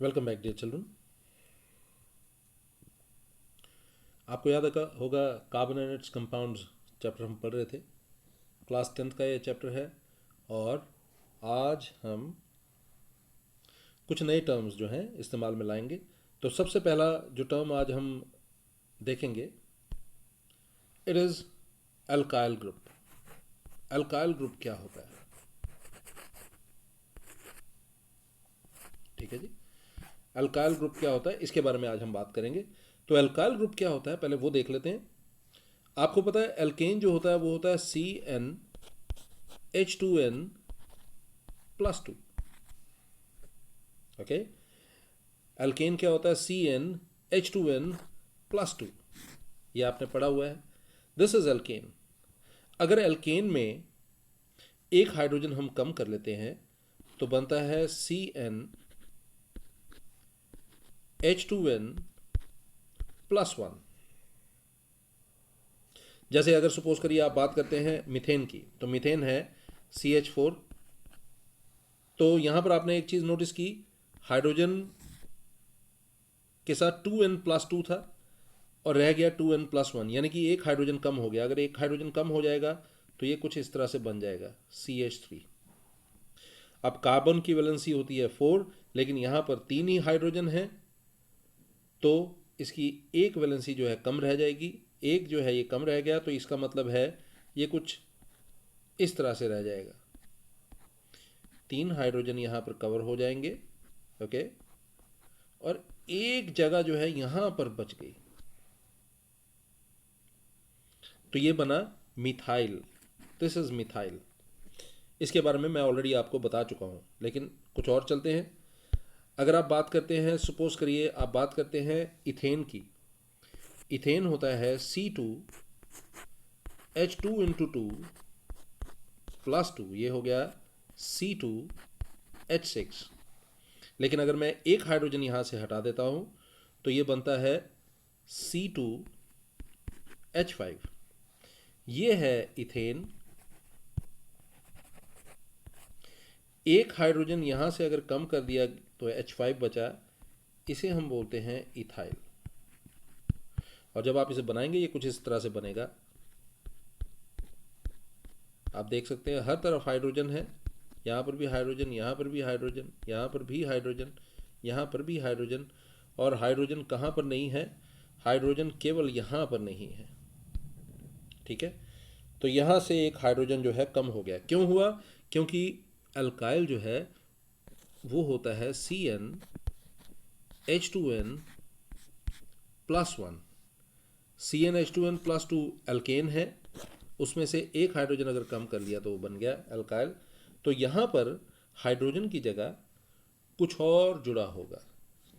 Welcome back dear children. आपको याद होगा carbon and it's compounds chapter हम पढ़ रहे थे। क्लास 10th का ये चैप्टर है और आज हम कुछ नए टर्म्स जो हैं इस्तेमाल में लाएंगे। तो सबसे पहला जो टर्म आज हम देखेंगे, it is alkyl group. Alkyl group क्या होता है? ठीक है जी, अल्काइल ग्रुप क्या होता है इसके बारे में आज हम बात करेंगे। तो अल्काइल ग्रुप क्या होता है पहले वो देख लेते हैं। आपको पता है एल्केन जो होता है वो होता है CnH2n+2। ओके, एल्केन क्या होता है? CnH2n+2। ये आपने पढ़ा हुआ है, दिस इज एल्केन। अगर एल्केन में एक हाइड्रोजन हम कम कर लेते हैं तो बनता है CnH2n+1। जैसे अगर सपोज करिए आप बात करते हैं मीथेन की, तो मीथेन है CH4। तो यहां पर आपने एक चीज नोटिस की, हाइड्रोजन के साथ 2n+2 था और रह गया 2n+1, यानी कि एक हाइड्रोजन कम हो गया। अगर एक हाइड्रोजन कम हो जाएगा तो ये कुछ इस तरह से बन जाएगा CH3। अब कार्बन की वैलेंसी होती है 4, लेकिन यहां पर 3 ही हाइड्रोजन है तो इसकी एक वैलेंसी जो है कम रह जाएगी। एक जो है ये कम रह गया तो इसका मतलब है ये कुछ इस तरह से रह जाएगा। 3 हाइड्रोजन यहां पर कवर हो जाएंगे, ओके, और एक जगह जो है यहां पर बच गई, तो ये बना मिथाइल। This is methyl. इसके बारे में मैं ऑलरेडी आपको बता चुका हूं, लेकिन कुछ और चलते हैं। अगर आप बात करते हैं, सपोज करिए आप बात करते हैं इथेन की। इथेन होता है C2H2 × 2 + 2, ये हो गया C2H6। लेकिन अगर मैं एक हाइड्रोजन यहां से हटा देता हूं तो ये बनता है C2H5। ये है इथेन। एक हाइड्रोजन यहां से अगर कम कर दिया तो H5 बचा, इसे हम बोलते हैं इथाइल। और जब आप इसे बनाएंगे ये कुछ इस तरह से बनेगा। आप देख सकते हैं हर तरफ हाइड्रोजन है, यहाँ पर भी हाइड्रोजन, यहाँ पर भी हाइड्रोजन, यहाँ पर भी हाइड्रोजन, यहाँ पर भी हाइड्रोजन। और हाइड्रोजन कहाँ पर नहीं है? हाइड्रोजन केवल यहाँ पर नहीं है। ठीक है, तो यहाँ से एक हाइड्रोजन जो है कम हो गया। क्यों हुआ? क्योंकि अल्काइल जो है वो होता है CnH2n+1। CnH2n+2 एल्केन है, उसमें से एक हाइड्रोजन अगर कम कर लिया तो वो बन गया अल्काइल। तो यहाँ पर हाइड्रोजन की जगह कुछ और जुड़ा होगा।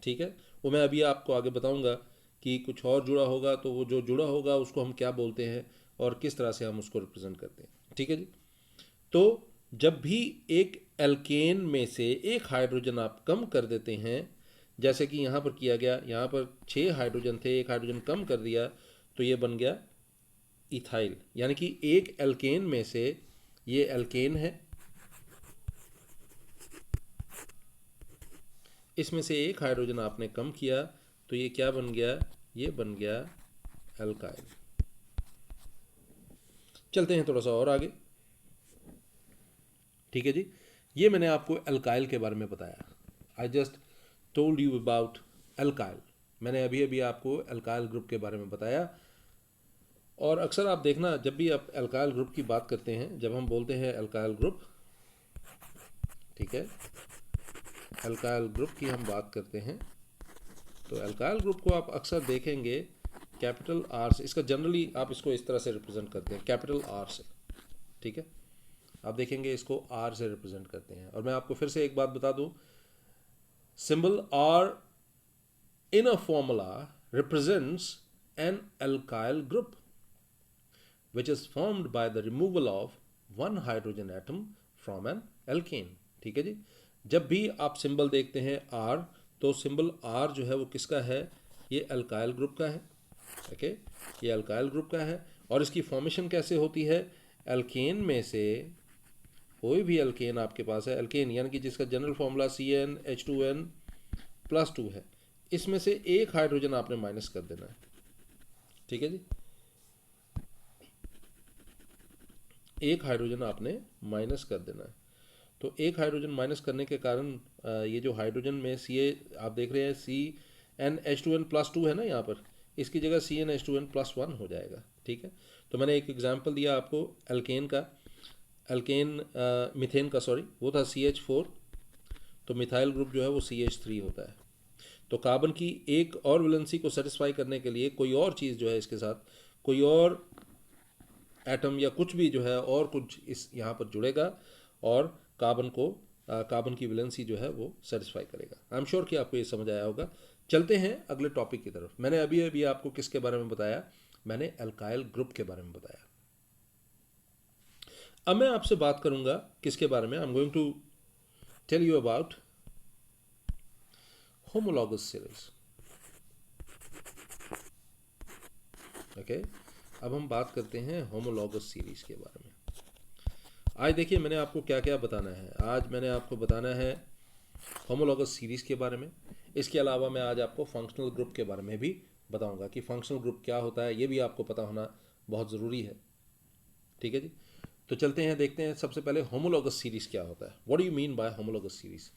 ठीक है, वो मैं अभी आपको आगे बताऊंगा कि कुछ और जुड़ा होगा, तो वो जो जुड़ा होगा उसको हम क्या बोलते हैं और किस तरह से हम उसको रिप्रेजेंट करते हैं। ठीक है जी, तो जब भी एक एल्केन में से एक हाइड्रोजन आप कम कर देते हैं, जैसे कि यहाँ पर किया गया, यहाँ पर 6 हाइड्रोजन थे, एक हाइड्रोजन कम कर दिया तो ये बन गया इथाइल। यानी कि एक एल्केन में से, ये एल्केन है, इसमें से एक हाइड्रोजन आपने कम किया तो ये क्या बन गया? ये बन गया एल्काइल। चलते हैं थोड़ा सा और आगे। ठीक है जी, ये मैंने आपको एल्काइल के बारे में बताया। I just told you about alkyl. मैंने अभी अभी आपको एल्काइल ग्रुप के बारे में बताया। और अक्सर आप देखना, जब भी आप एल्काइल ग्रुप की बात करते हैं, जब हम बोलते हैं एल्काइल ग्रुप, ठीक है, एल्काइल ग्रुप की हम बात करते हैं, तो एल्काइल ग्रुप को आप अक्सर देखेंगे कैपिटल आर से। इसका जनरली आप इसको इस तरह से रिप्रेजेंट करते हैं, कैपिटल आर से। ठीक है, आप देखेंगे इसको आर से रिप्रेजेंट करते हैं। और मैं आपको फिर से एक बात बता दूं, symbol are in a formula represents an alkyl group which is formed by the removal of one hydrogen atom from an alkane। ठीक है जी, जब भी आप सिंबल देखते हैं आर, तो सिंबल आर जो है वो किसका है? ये अल्काइल ग्रुप का है। ओके, ये अल्काइल ग्रुप का है। और इसकी फॉर्मेशन कैसे होती है? एल्केन में से कोई भी एल्केन आपके पास है, एल्केन यानी कि जिसका जनरल फॉर्मूला CnH2n +2 है, इसमें से एक हाइड्रोजन आपने माइनस कर देना है। ठीक है जी, एक हाइड्रोजन आपने माइनस कर देना है। तो एक हाइड्रोजन माइनस करने के कारण ये जो हाइड्रोजन में आप देख रहे हैं CnH2n+2 है ना, यहाँ पर इसकी जगह CnH2n+1 हो जाएगा। ठीक है, तो मैंने एक एग्जांपल दिया आपको एल्केन का, मीथेन का सॉरी, वो था CH4, तो मिथाइल ग्रुप जो है वो CH3 होता है। तो कार्बन की एक और वैलेंसी को सेटिस्फाई करने के लिए कोई और चीज़ जो है इसके साथ, कोई और एटम या कुछ भी जो है और कुछ इस यहाँ पर जुड़ेगा और कार्बन की वैलेंसी जो है वो सेटिस्फाई करेगा। आई एम श्योर कि आपको ये समझ आया होगा। चलते हैं अगले टॉपिक की तरफ। मैंने अभी अभी आपको किसके बारे में बताया, मैंने अल्काइल ग्रुप के बारे में बताया। अब मैं आपसे बात करूंगा किसके बारे में, I am going to tell you about homologous series. Okay, अब हम बात करते हैं होमोलॉगस सीरीज के बारे में। आज देखिए मैंने आपको क्या क्या बताना है। आज मैंने आपको बताना है होमोलॉगस सीरीज के बारे में। इसके अलावा मैं आज आपको फंक्शनल ग्रुप के बारे में भी बताऊंगा कि फंक्शनल ग्रुप क्या होता है, ये भी आपको पता होना बहुत ज़रूरी है। ठीक है जी, तो चलते हैं देखते हैं सबसे पहले होमोलॉगस सीरीज क्या होता है। What do you mean by homologous series?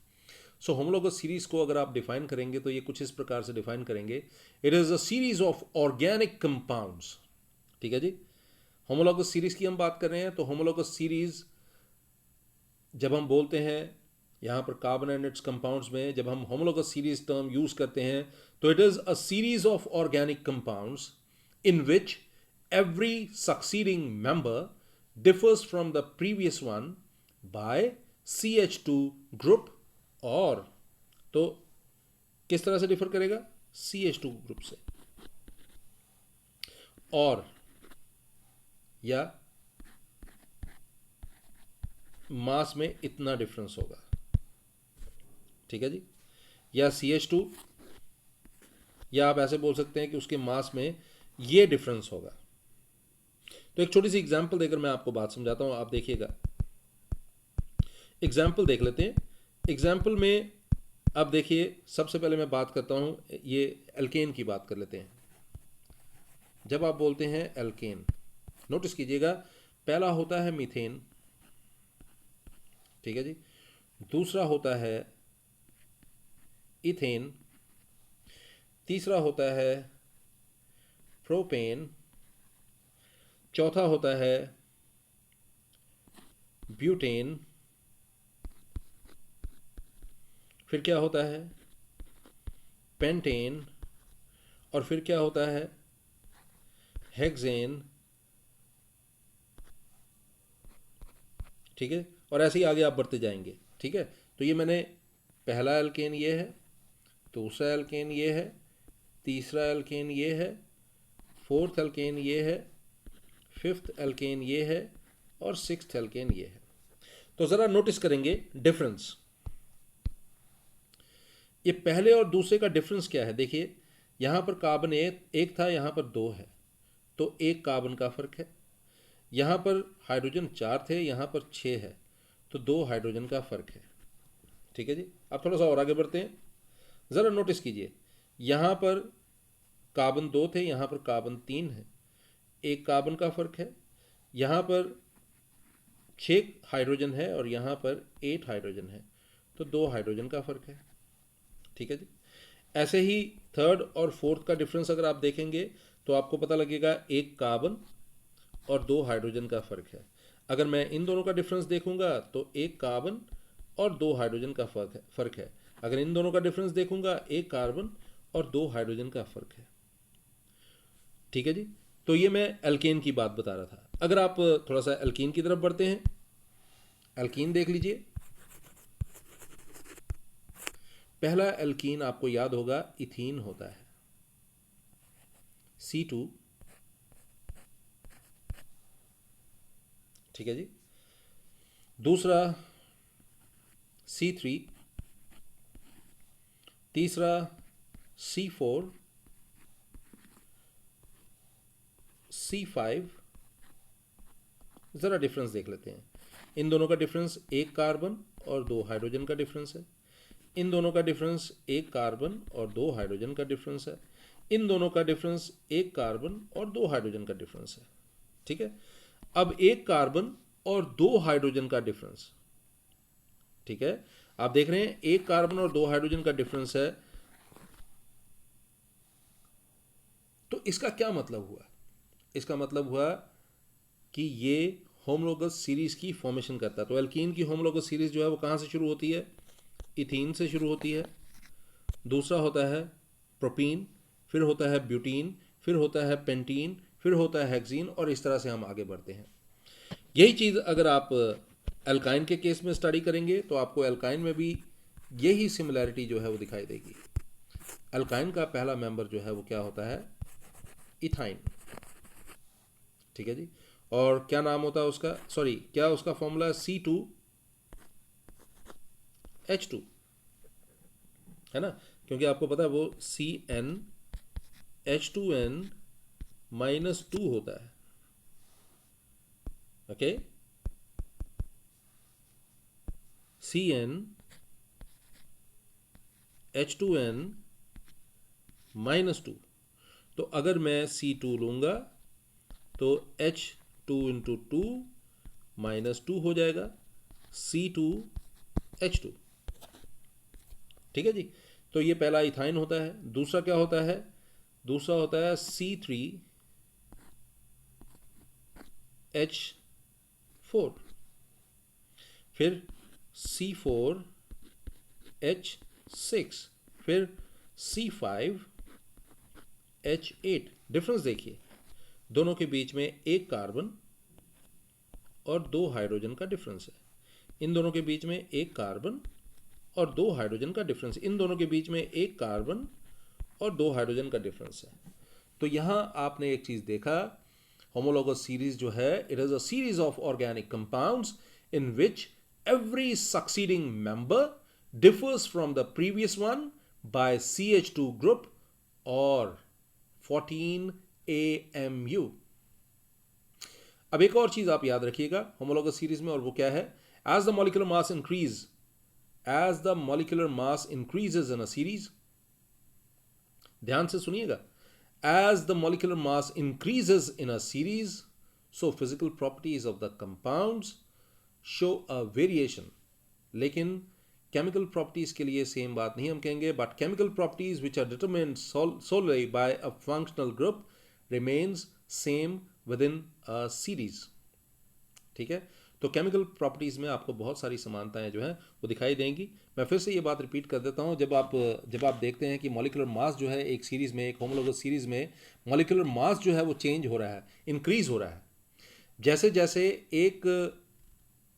So homologous series को अगर आप डिफाइन करेंगे तो ये कुछ इस प्रकार से डिफाइन करेंगे, it is a series of organic compounds. ठीक है जी, होमोलॉगस सीरीज की हम बात कर रहे हैं, तो होमोलॉगस सीरीज जब हम बोलते हैं यहाँ पर कार्बन एंड इट्स कंपाउंड्स में, जब हम होमोलॉगस सीरीज टर्म यूज करते हैं तो it is a series of organic compounds in which every succeeding member differs from the previous one by CH2 group, और तो किस तरह से डिफर करेगा, CH2 ग्रुप से, और या मास में इतना डिफरेंस होगा। ठीक है जी, या CH2, या आप ऐसे बोल सकते हैं कि उसके मास में ये डिफरेंस होगा। तो एक छोटी सी एग्जांपल देकर मैं आपको बात समझाता हूं, आप देखिएगा। एग्जाम्पल देख लेते हैं। एग्जाम्पल में अब देखिए, सबसे पहले मैं बात करता हूं, ये एल्केन की बात कर लेते हैं। जब आप बोलते हैं एल्केन, नोटिस कीजिएगा, पहला होता है मीथेन। ठीक है जी, दूसरा होता है इथेन, तीसरा होता है प्रोपेन, चौथा होता है ब्यूटेन, फिर क्या होता है पेंटेन, और फिर क्या होता है हेक्सेन। ठीक है, और ऐसे ही आगे आप बढ़ते जाएंगे। ठीक है, तो ये मैंने पहला एल्केन ये है, दूसरा एल्केन ये है, तीसरा एल्केन ये है, फोर्थ एल्केन ये है, फिफ्थ एल्केन ये है, और सिक्स्थ एल्केन ये है। तो ज़रा नोटिस करेंगे डिफरेंस, ये पहले और दूसरे का डिफरेंस क्या है। देखिए यहाँ पर कार्बन एक था, यहाँ पर 2 है, तो एक कार्बन का फर्क है। यहाँ पर हाइड्रोजन 4 थे, यहाँ पर 6 है, तो 2 हाइड्रोजन का फर्क है। ठीक है जी, अब थोड़ा सा और आगे बढ़ते हैं। ज़रा नोटिस कीजिए, यहाँ पर कार्बन 2 थे, यहाँ पर कार्बन 3 है, एक कार्बन का फर्क है। यहाँ पर 6 हाइड्रोजन है और यहाँ पर 8 हाइड्रोजन है, तो 2 हाइड्रोजन का फर्क है। ठीक है जी, ऐसे ही थर्ड और फोर्थ का डिफरेंस अगर आप देखेंगे तो आपको पता लगेगा, एक कार्बन और 2 हाइड्रोजन का फर्क है। अगर मैं इन दोनों का डिफरेंस देखूंगा तो एक कार्बन और 2 हाइड्रोजन का फर्क है। अगर इन दोनों का डिफरेंस देखूंगा, एक कार्बन और 2 हाइड्रोजन का फर्क है। ठीक है जी, तो ये मैं एल्केन की बात बता रहा था। अगर आप थोड़ा सा एल्कीन की तरफ बढ़ते हैं, एल्कीन देख लीजिए। पहला एल्कीन आपको याद होगा इथीन होता है, C2। ठीक है जी, दूसरा C3, तीसरा C4, C5। ज़रा डिफरेंस देख लेते हैं। इन दोनों का डिफरेंस एक कार्बन और 2 हाइड्रोजन का डिफरेंस है। इन दोनों का डिफरेंस एक कार्बन और दो हाइड्रोजन का डिफरेंस है। इन दोनों का डिफरेंस एक कार्बन और दो हाइड्रोजन का डिफरेंस है। ठीक है, अब एक कार्बन और दो हाइड्रोजन का डिफरेंस, ठीक है, आप देख रहे हैं एक कार्बन और दो हाइड्रोजन का डिफरेंस है। तो इसका क्या मतलब हुआ? इसका मतलब हुआ कि ये होमोलोगस सीरीज की फॉर्मेशन करता है। तो एल्कीन की होमोलोगस सीरीज जो है वो कहाँ से शुरू होती है? इथीन से शुरू होती है। दूसरा होता है प्रोपीन, फिर होता है ब्यूटीन, फिर होता है पेंटीन, फिर होता है हेक्सीन, और इस तरह से हम आगे बढ़ते हैं। यही चीज़ अगर आप एल्काइन के केस में स्टडी करेंगे तो आपको एल्काइन में भी यही सिमिलैरिटी जो है वो दिखाई देगी। एल्काइन का पहला मेंबर जो है वो क्या होता है? इथाइन। ठीक है जी, और क्या नाम होता है उसका, सॉरी क्या उसका फॉर्मूला है? C2H2, है ना, क्योंकि आपको पता है वो CnH2n-2 होता है। Okay, CnH2n-2। तो अगर मैं C2 लूंगा तो H2 - 2 हो जाएगा, C2H2। ठीक है जी, तो ये पहला इथाइन होता है। दूसरा क्या होता है? दूसरा होता है C3H4, फिर C4H6, फिर C5H8। डिफरेंस देखिए, दोनों के बीच में एक कार्बन और दो हाइड्रोजन का डिफरेंस है। इन दोनों के बीच में एक कार्बन और दो हाइड्रोजन का डिफरेंस, इन दोनों के बीच में एक कार्बन और दो हाइड्रोजन का डिफरेंस है। तो यहां आपने एक चीज देखा, होमोलोगस सीरीज जो है, it is a series of organic compounds in which every succeeding member differs from the previous one by CH2 group or 14 AMU। अब एक और चीज आप याद रखिएगा होमोलोगस सीरीज में, और वो क्या है? As the molecular mass increase, as the molecular mass increases in a series, ध्यान से सुनिएगा, as the molecular mass increases in a series, so physical properties of the compounds show a variation। लेकिन chemical properties के लिए same बात नहीं हम कहेंगे, but chemical properties which are determined solely by a functional group remains same within a series। ठीक है, तो केमिकल प्रॉपर्टीज़ में आपको बहुत सारी समानताएं जो हैं वो दिखाई देंगी। मैं फिर से ये बात रिपीट कर देता हूँ, जब आप देखते हैं कि मॉलिक्यूलर मास जो है एक सीरीज़ में, एक होमोलोगस सीरीज़ में मॉलिक्यूलर मास जो है वो चेंज हो रहा है, इंक्रीज़ हो रहा है। जैसे जैसे एक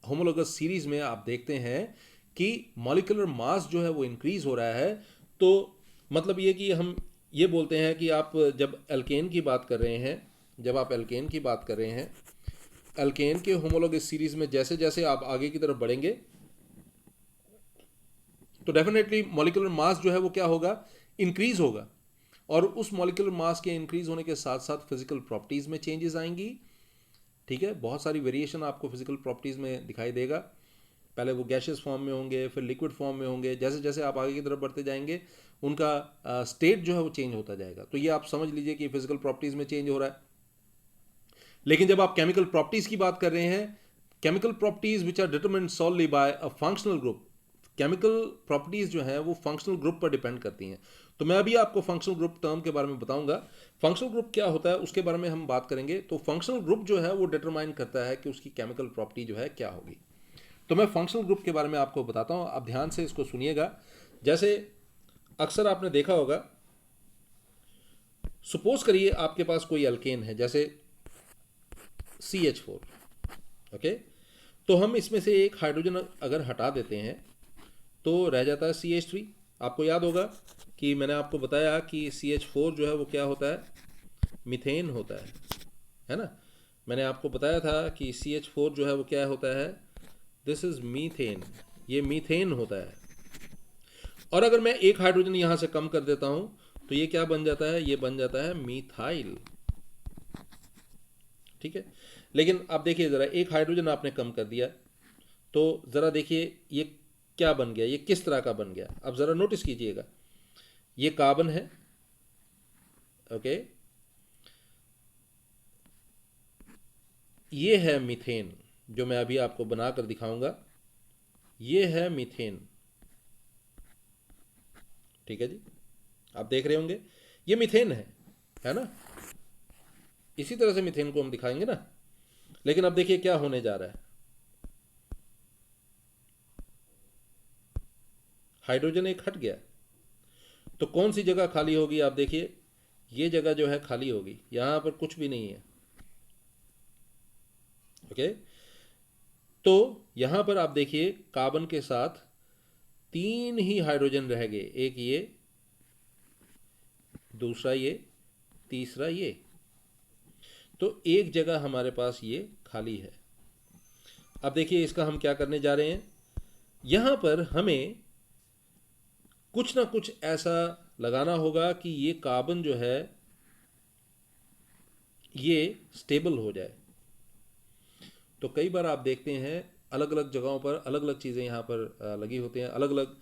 होमोलोगस सीरीज़ में आप देखते हैं कि मॉलिक्यूलर मास जो है वो इंक्रीज़ हो रहा है, तो मतलब ये कि हम ये बोलते हैं कि आप जब एल्केन की बात कर रहे हैं, जब आप एल्केन की बात कर रहे हैं, एल्केन के होमोलोगस सीरीज में जैसे जैसे आप आगे की तरफ बढ़ेंगे तो डेफिनेटली मॉलिक्यूलर मास जो है वो क्या होगा? इंक्रीज होगा, और उस मॉलिक्यूलर मास के इंक्रीज होने के साथ साथ फिजिकल प्रॉपर्टीज में चेंजेस आएंगी। ठीक है, बहुत सारी वेरिएशन आपको फिजिकल प्रॉपर्टीज में दिखाई देगा। पहले वो गैशियस फॉर्म में होंगे, फिर लिक्विड फॉर्म में होंगे। जैसे जैसे आप आगे की तरफ बढ़ते जाएंगे उनका स्टेट जो है वो चेंज होता जाएगा। तो ये आप समझ लीजिए कि फिजिकल प्रॉपर्टीज में चेंज हो रहा है। लेकिन जब आप केमिकल प्रॉपर्टीज की बात कर रहे हैं, chemical properties which are determined solely by a functional group, chemical properties जो है वो फंक्शनल ग्रुप पर डिपेंड करती हैं। तो मैं अभी आपको फंक्शनल ग्रुप टर्म के बारे में बताऊंगा। फंक्शनल ग्रुप क्या होता है उसके बारे में हम बात करेंगे। तो फंक्शनल ग्रुप जो है वो डिटरमाइन करता है कि उसकी केमिकल प्रॉपर्टी जो है क्या होगी। तो मैं फंक्शनल ग्रुप के बारे में आपको बताता हूं, आप ध्यान से इसको सुनिएगा। जैसे अक्सर आपने देखा होगा, सपोज करिए आपके पास कोई अल्केन है, जैसे CH4। ओके, तो हम इसमें से एक हाइड्रोजन अगर हटा देते हैं तो रह जाता है CH3। आपको याद होगा कि मैंने आपको बताया कि CH4 जो है वो क्या होता है? मीथेन होता है ना। मैंने आपको बताया था कि CH4 जो है वो क्या होता है? दिस इज मीथेन, ये मीथेन होता है। और अगर मैं एक हाइड्रोजन यहां से कम कर देता हूं तो ये क्या बन जाता है? ये बन जाता है मीथाइल। ठीक है, लेकिन आप देखिए ज़रा, एक हाइड्रोजन आपने कम कर दिया, तो ज़रा देखिए ये क्या बन गया, ये किस तरह का बन गया। अब ज़रा नोटिस कीजिएगा, ये कार्बन है, ओके, ये है मीथेन जो मैं अभी आपको बनाकर दिखाऊंगा, ये है मीथेन, ठीक है जी, आप देख रहे होंगे ये मीथेन है ना। इसी तरह से मीथेन को हम दिखाएंगे ना। लेकिन अब देखिए क्या होने जा रहा है, हाइड्रोजन एक हट गया, तो कौन सी जगह खाली होगी, आप देखिए ये जगह जो है खाली होगी, यहां पर कुछ भी नहीं है, ओके। तो यहां पर आप देखिए कार्बन के साथ 3 ही हाइड्रोजन रह गए, एक ये, दूसरा ये, तीसरा ये। तो एक जगह हमारे पास ये खाली है। अब देखिए इसका हम क्या करने जा रहे हैं, यहां पर हमें कुछ ना कुछ ऐसा लगाना होगा कि ये कार्बन जो है ये स्टेबल हो जाए। तो कई बार आप देखते हैं अलग अलग जगहों पर अलग अलग चीज़ें यहाँ पर लगी होती हैं, अलग अलग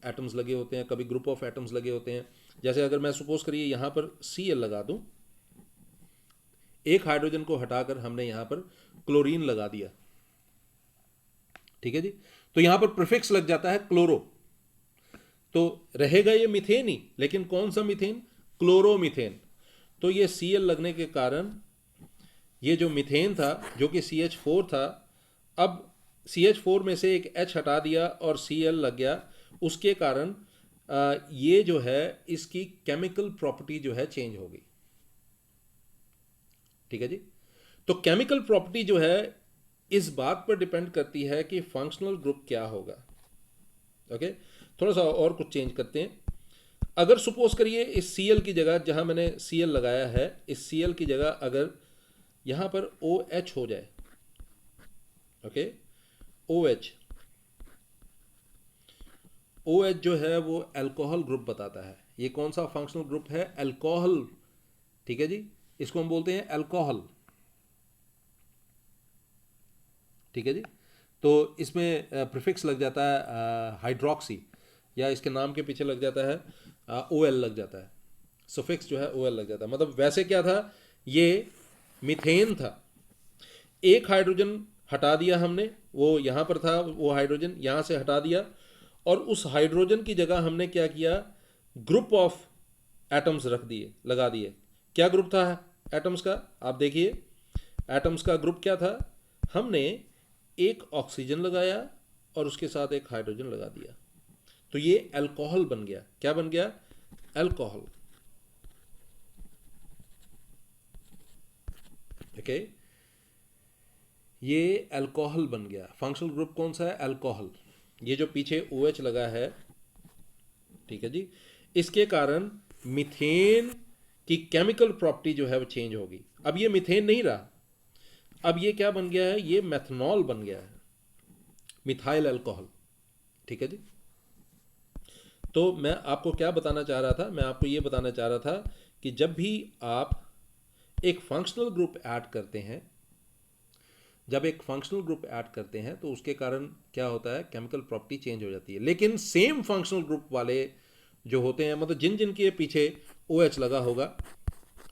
एटम्स लगे होते हैं, कभी ग्रुप ऑफ एटम्स लगे होते हैं। जैसे अगर मैं सपोज करिए यहाँ पर Cl लगा दूँ, एक हाइड्रोजन को हटाकर हमने यहाँ पर क्लोरीन लगा दिया, ठीक है जी, तो यहाँ पर प्रीफिक्स लग जाता है क्लोरो, तो रहेगा ये मीथेन ही, लेकिन कौन सा मीथेन, क्लोरोमीथेन। तो ये Cl लगने के कारण ये जो मीथेन था जो कि CH4 था, अब CH4 में से एक H हटा दिया और Cl लग गया, उसके कारण ये जो है इसकी केमिकल प्रॉपर्टी जो है चेंज हो गई, ठीक है जी। तो केमिकल प्रॉपर्टी जो है इस बात पर डिपेंड करती है कि फंक्शनल ग्रुप क्या होगा, ओके। थोड़ा सा और कुछ चेंज करते हैं। अगर सपोज करिए इस Cl की जगह, जहां मैंने Cl लगाया है, इस Cl की जगह अगर यहां पर OH हो जाए, ओके, OH, OH जो है वो अल्कोहल ग्रुप बताता है। ये कौन सा फंक्शनल ग्रुप है, अल्कोहल, ठीक है जी, इसको हम बोलते हैं अल्कोहल, ठीक है जी। तो इसमें प्रीफिक्स लग जाता है हाइड्रोक्सी, या इसके नाम के पीछे लग जाता है OL लग जाता है, सफिक्स जो है OL लग जाता है। मतलब वैसे क्या था, ये मीथेन था, एक हाइड्रोजन हटा दिया हमने, वो यहाँ पर था, वो हाइड्रोजन यहाँ से हटा दिया, और उस हाइड्रोजन की जगह हमने क्या किया, ग्रुप ऑफ एटम्स रख दिए, लगा दिए। क्या ग्रुप था एटम्स का, आप देखिए एटम्स का ग्रुप क्या था, हमने एक ऑक्सीजन लगाया और उसके साथ एक हाइड्रोजन लगा दिया, तो ये अल्कोहल बन गया। क्या बन गया, अल्कोहल, ओके, ये अल्कोहल बन गया। फंक्शनल ग्रुप कौन सा है, अल्कोहल। ये जो पीछे OH लगा है, ठीक है जी, इसके कारण मीथेन की केमिकल प्रॉपर्टी जो है वो चेंज होगी। अब ये मीथेन नहीं रहा, अब ये क्या बन गया है, ये मेथनॉल बन गया है, मिथाइल अल्कोहल, ठीक है जी। तो मैं आपको क्या बताना चाह रहा था, मैं आपको ये बताना चाह रहा था कि जब भी आप एक फंक्शनल ग्रुप ऐड करते हैं, जब एक फंक्शनल ग्रुप ऐड करते हैं तो उसके कारण क्या होता है, केमिकल प्रॉपर्टी चेंज हो जाती है। लेकिन सेम फंक्शनल ग्रुप वाले जो होते हैं, मतलब जिन जिन के पीछे OH लगा होगा,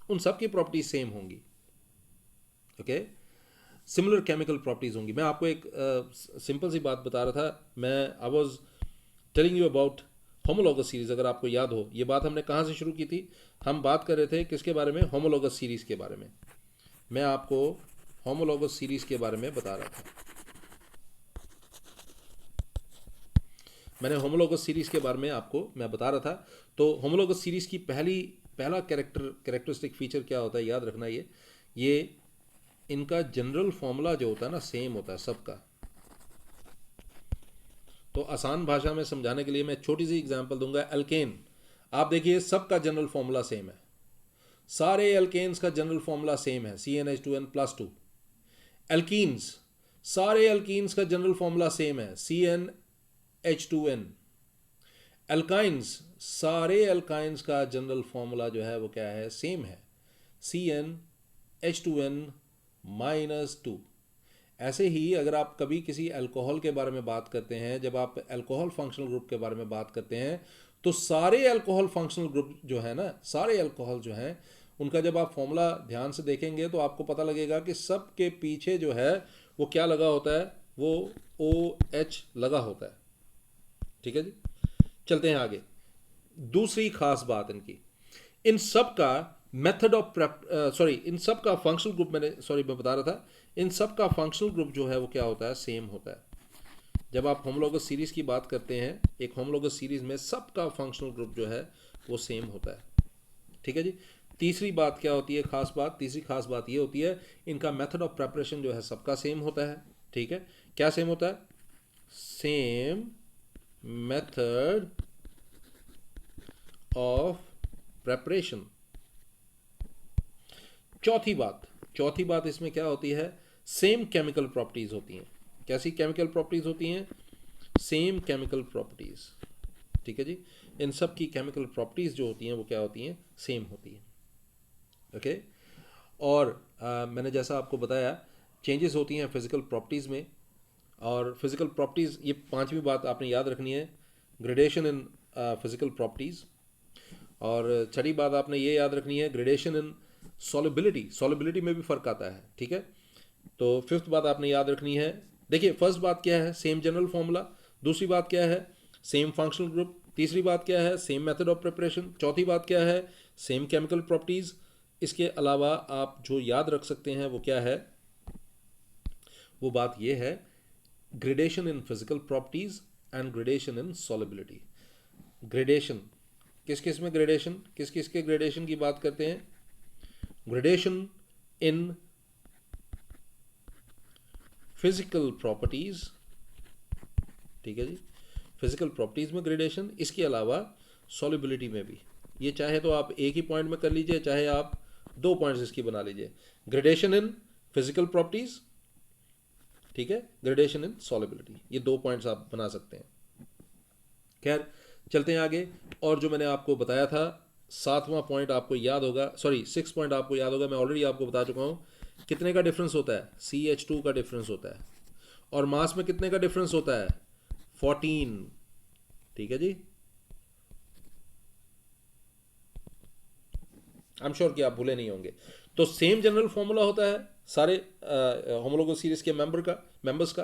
उन सब की प्रॉपर्टी सेम होंगी, ओके, सिमिलर केमिकल प्रॉपर्टीज होंगी। मैं आपको एक सिंपल सी बात बता रहा था, मैं I was telling you about homologous series. अगर आपको याद हो, ये बात हमने कहाँ से शुरू की थी, हम बात कर रहे थे किसके बारे में, होमोलॉगस सीरीज के बारे में। मैं आपको होमोलॉगस सीरीज के बारे में बता रहा था। मैंने होमोलॉगस सीरीज के बारे में आपको मैं बता रहा था। तो होमोलॉगस सीरीज की पहला कैरेक्टरिस्टिक फीचर क्या होता है, याद रखना, ये इनका जनरल फॉर्मूला जो होता है ना, सेम होता है सबका। तो आसान भाषा में समझाने के लिए मैं छोटी सी एग्जांपल दूंगा। एल्केन, आप देखिए सबका जनरल फॉर्मूला सेम है, सारे एल्केन्स का जनरल फॉर्मूला सेम है, CnH2n+2। एल्कीन्स, सारे एल्कीन्स का जनरल फॉर्मूला सेम है, CnH2n। एल्काइंस, सारे एल्काइंस का जनरल फॉर्मूला जो है वो क्या है, सेम है, CnH2n-2। ऐसे ही अगर आप कभी किसी अल्कोहल के बारे में बात करते हैं, जब आप अल्कोहल फंक्शनल ग्रुप के बारे में बात करते हैं, तो सारे अल्कोहल फंक्शनल ग्रुप जो है ना, सारे अल्कोहल जो हैं, उनका जब आप फॉर्मूला ध्यान से देखेंगे तो आपको पता लगेगा कि सब के पीछे जो है वो क्या लगा होता है, वो OH लगा होता है। ठीक है जी, चलते हैं आगे। दूसरी खास बात इनकी, इन सब का मेथड ऑफ इन सब का फंक्शनल ग्रुप, मैं बता रहा था, इन सब का फंक्शनल ग्रुप जो है वो क्या होता है, सेम होता है। जब आप होमोलॉगस सीरीज की बात करते हैं, एक होमोलॉगस सीरीज में सबका फंक्शनल ग्रुप जो है वो सेम होता है। ठीक है जी। तीसरी बात क्या होती है, खास बात, तीसरी खास बात ये होती है, इनका मेथड ऑफ प्रेपरेशन जो है सबका सेम होता है। ठीक है, क्या सेम होता है, सेम मेथड ऑफ प्रेपरेशन। चौथी बात इसमें क्या होती है, सेम केमिकल प्रॉपर्टीज होती हैं। कैसी केमिकल प्रॉपर्टीज होती हैं, सेम केमिकल प्रॉपर्टीज। ठीक है जी, इन सब की केमिकल प्रॉपर्टीज जो होती हैं वो क्या होती हैं, सेम होती हैं। ओके, और मैंने जैसा आपको बताया, चेंजेस होती हैं फिजिकल प्रॉपर्टीज़ में। और फिजिकल प्रॉपर्टीज़, ये पांचवी बात आपने याद रखनी है, ग्रेडेशन इन फिजिकल प्रॉपर्टीज़। और छठी बात आपने ये याद रखनी है, ग्रेडेशन इन सॉलिबिलिटी में भी फ़र्क आता है। ठीक है, तो फिफ्थ बात आपने याद रखनी है, देखिए फर्स्ट बात क्या है, सेम जनरल फॉर्मूला। दूसरी बात क्या है, सेम फंक्शनल ग्रुप। तीसरी बात क्या है, सेम मेथड ऑफ प्रिपरेशन। चौथी बात क्या है, सेम केमिकल प्रॉपर्टीज़। इसके अलावा आप जो याद रख सकते हैं वो क्या है, वो बात ये है, gradation in physical properties and gradation in solubility. Gradation किस किस में, ग्रेडेशन किस किस के ग्रेडेशन की बात करते हैं, ग्रेडेशन इन फिजिकल प्रॉपर्टीज। ठीक है जी, फिजिकल प्रॉपर्टीज में ग्रेडेशन, इसके अलावा सॉलिबिलिटी में भी। ये चाहे तो आप एक ही पॉइंट में कर लीजिए, चाहे आप दो पॉइंट्स इसकी बना लीजिए, ग्रेडेशन इन फिजिकल प्रॉपर्टीज, ठीक है, ग्रेडेशन इन सॉलिबिलिटी, ये दो पॉइंट्स आप बना सकते हैं। खैर चलते हैं आगे। और जो मैंने आपको बताया था, सातवां पॉइंट आपको याद होगा, सॉरी 6 पॉइंट आपको याद होगा, मैं ऑलरेडी आपको बता चुका हूँ। कितने का डिफरेंस होता है, CH2 का डिफरेंस होता है। और मास में कितने का डिफरेंस होता है, 14। ठीक है जी, आई एम श्योर कि आप भूले नहीं होंगे। तो सेम जनरल फॉर्मूला होता है सारे होमोलोगस सीरीज के मेंबर्स का,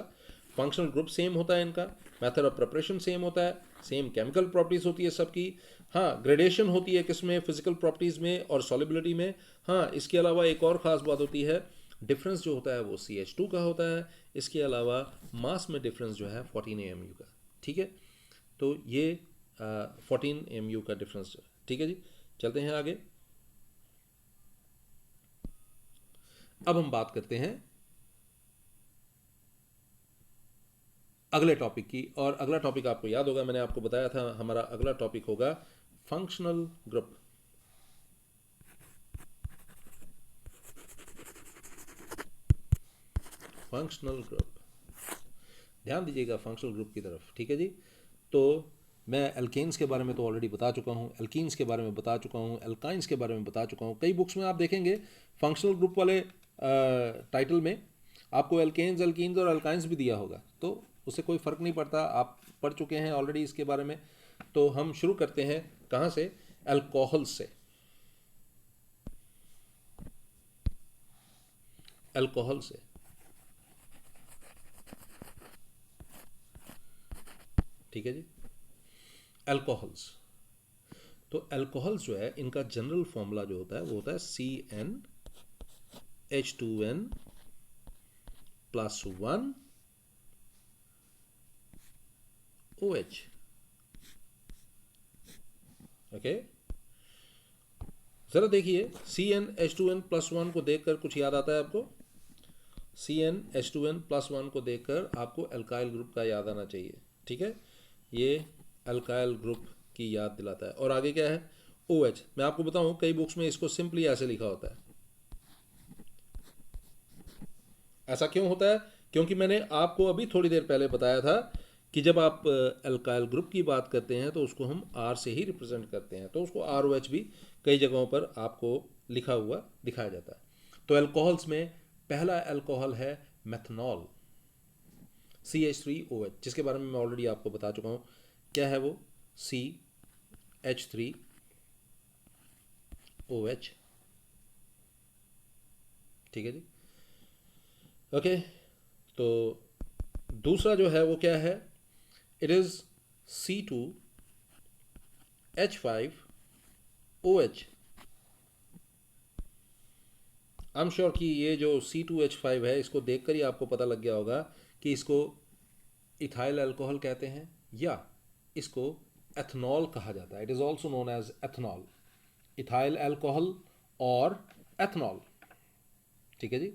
फंक्शनल ग्रुप सेम होता है इनका, मेथड ऑफ प्रिपरेशन सेम होता है, सेम केमिकल प्रॉपर्टीज होती है सबकी। हाँ, ग्रेडेशन होती है किसमें, फिजिकल प्रॉपर्टीज में और सॉलिबिलिटी में। हाँ, इसके अलावा एक और ख़ास बात होती है, डिफरेंस जो होता है वो CH2 का होता है। इसके अलावा मास में डिफरेंस जो है 14 AMU का। ठीक है, तो ये 14 AMU का डिफरेंस। ठीक है जी, चलते हैं आगे। अब हम बात करते हैं अगले टॉपिक की। और अगला टॉपिक आपको याद होगा, मैंने आपको बताया था हमारा अगला टॉपिक होगा फंक्शनल ग्रुप। फंक्शनल ग्रुप, ध्यान दीजिएगा फंक्शनल ग्रुप की तरफ। ठीक है जी, तो मैं एल्केन्स के बारे में तो ऑलरेडी बता चुका हूँ, एल्कीन्स के बारे में बता चुका हूँ, एल्काइंस के बारे में बता चुका हूँ। कई बुक्स में आप देखेंगे फंक्शनल ग्रुप वाले टाइटल में आपको एल्केन्स, एल्कीन्स और एल्काइंस भी दिया होगा, तो उससे कोई फ़र्क नहीं पड़ता, आप पढ़ चुके हैं ऑलरेडी इसके बारे में। तो हम शुरू करते हैं कहाँ से, अल्कोहल से। अल्कोहल से, ठीक है जी, अल्कोहल्स। तो अल्कोहल्स जो है, इनका जनरल फॉर्मूला जो होता है वो होता है CnH2n + 1 OH। ओके, ज़रा देखिए, CnH2n + 1 को देखकर कुछ याद आता है आपको, CnH2n + 1 को देखकर आपको अल्काइल ग्रुप का याद आना चाहिए। ठीक है, ये अल्काइल ग्रुप की याद दिलाता है। और आगे क्या है, OH। मैं आपको बताऊं, कई बुक्स में इसको सिंपली ऐसे लिखा होता है। ऐसा क्यों होता है, क्योंकि मैंने आपको अभी थोड़ी देर पहले बताया था कि जब आप अल्काइल ग्रुप की बात करते हैं तो उसको हम R से ही रिप्रेजेंट करते हैं, तो उसको ROH भी कई जगहों पर आपको लिखा हुआ दिखाया जाता है। तो अल्कोहल्स में पहला अल्कोहल है मेथनॉल, CH3OH, जिसके बारे में मैं ऑलरेडी आपको बता चुका हूँ। क्या है वो? CH3OH। ठीक है जी, ओके। तो दूसरा जो है वो क्या है? It is C2H5OH। I am sure कि ये जो C2H5 है, इसको देखकर ही आपको पता लग गया होगा कि इसको इथाइल अल्कोहल कहते हैं या इसको एथनॉल कहा जाता है। It is also known as ethanol, ethyl alcohol और एथनॉल। ठीक है जी,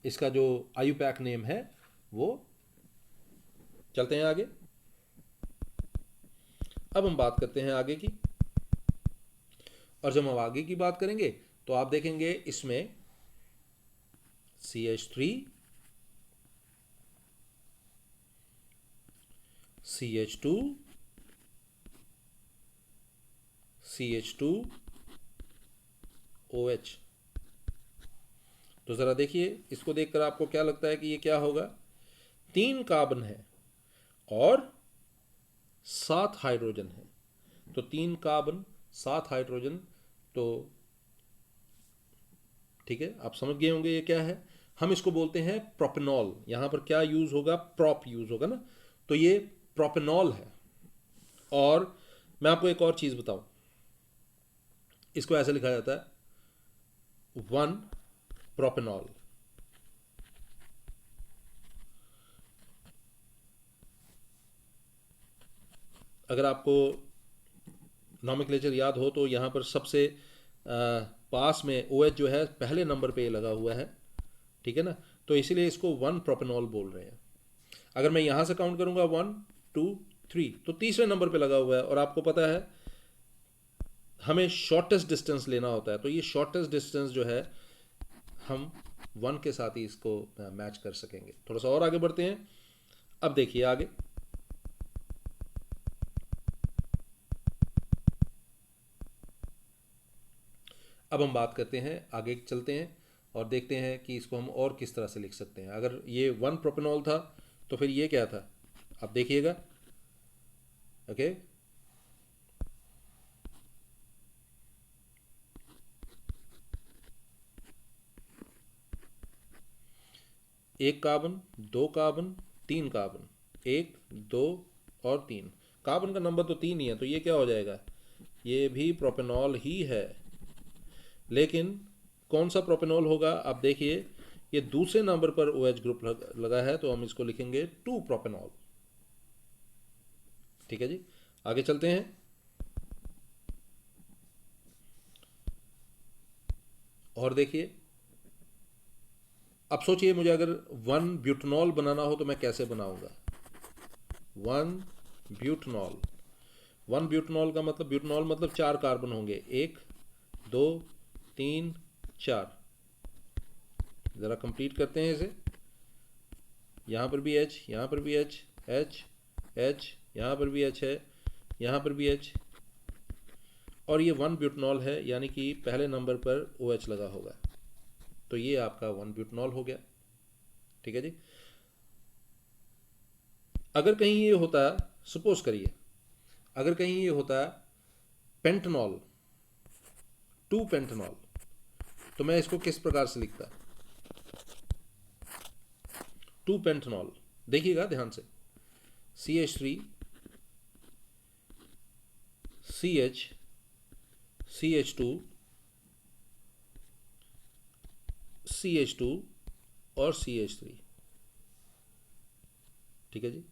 इसका जो आयुपैक नेम है वो। चलते हैं आगे। अब हम बात करते हैं आगे की, और जब हम आगे की बात करेंगे तो आप देखेंगे इसमें CH3, CH2, CH2OH। तो ज़रा देखिए, इसको देखकर आपको क्या लगता है कि ये क्या होगा? 3 कार्बन है और 7 हाइड्रोजन है। तो 3 कार्बन 7 हाइड्रोजन, तो ठीक है, आप समझ गए होंगे ये क्या है। हम इसको बोलते हैं प्रोपेनॉल। यहाँ पर क्या यूज़ होगा? प्रॉप यूज़ होगा ना, तो ये प्रोपेनॉल है। और मैं आपको एक और चीज़ बताऊं, इसको ऐसे लिखा जाता है 1 प्रोपेनॉल। अगर आपको नॉमेनक्लेचर याद हो तो यहाँ पर सबसे पास में OH जो है पहले नंबर पे लगा हुआ है, ठीक है ना, तो इसीलिए इसको 1 प्रोपेनॉल बोल रहे हैं। अगर मैं यहाँ से काउंट करूँगा 1 2 3, तो तीसरे नंबर पे लगा हुआ है। और आपको पता है हमें शॉर्टेस्ट डिस्टेंस लेना होता है, तो ये शॉर्टेस्ट डिस्टेंस जो है हम 1 के साथ ही इसको मैच कर सकेंगे। थोड़ा सा और आगे बढ़ते हैं। अब देखिए आगे, अब हम बात करते हैं, आगे चलते हैं और देखते हैं कि इसको हम और किस तरह से लिख सकते हैं। अगर ये 1 प्रोपेनॉल था तो फिर ये क्या था? आप देखिएगा, ओके। एक कार्बन, 2 कार्बन, 3 कार्बन, 1 2 और 3 कार्बन का नंबर तो 3 ही है, तो ये क्या हो जाएगा? ये भी प्रोपेनॉल ही है। लेकिन कौन सा प्रोपेनॉल होगा? आप देखिए, ये दूसरे नंबर पर OH ग्रुप लगा है, तो हम इसको लिखेंगे 2 प्रोपेनॉल। ठीक है जी, आगे चलते हैं। और देखिए, अब सोचिए मुझे अगर 1 ब्यूटनॉल बनाना हो तो मैं कैसे बनाऊंगा? 1 ब्यूटनॉल, 1 ब्यूटनॉल का मतलब, ब्यूटनॉल मतलब 4 कार्बन होंगे, 1 2 3 4। ज़रा कंप्लीट करते हैं इसे। यहाँ पर भी H, यहाँ पर भी H, H H, यहाँ पर भी H है, यहाँ पर भी H, और ये 1 ब्यूटनॉल है, यानी कि पहले नंबर पर OH लगा होगा। तो ये आपका 1 ब्यूटनॉल हो गया। ठीक है जी। अगर कहीं ये होता, सपोज करिए अगर कहीं ये होता पेंटनॉल, 2 पेंटनॉल, तो मैं इसको किस प्रकार से लिखता? 2 पेंटनॉल, देखिएगा ध्यान से, CH3 CH CH2 CH2 और CH3। ठीक है जी,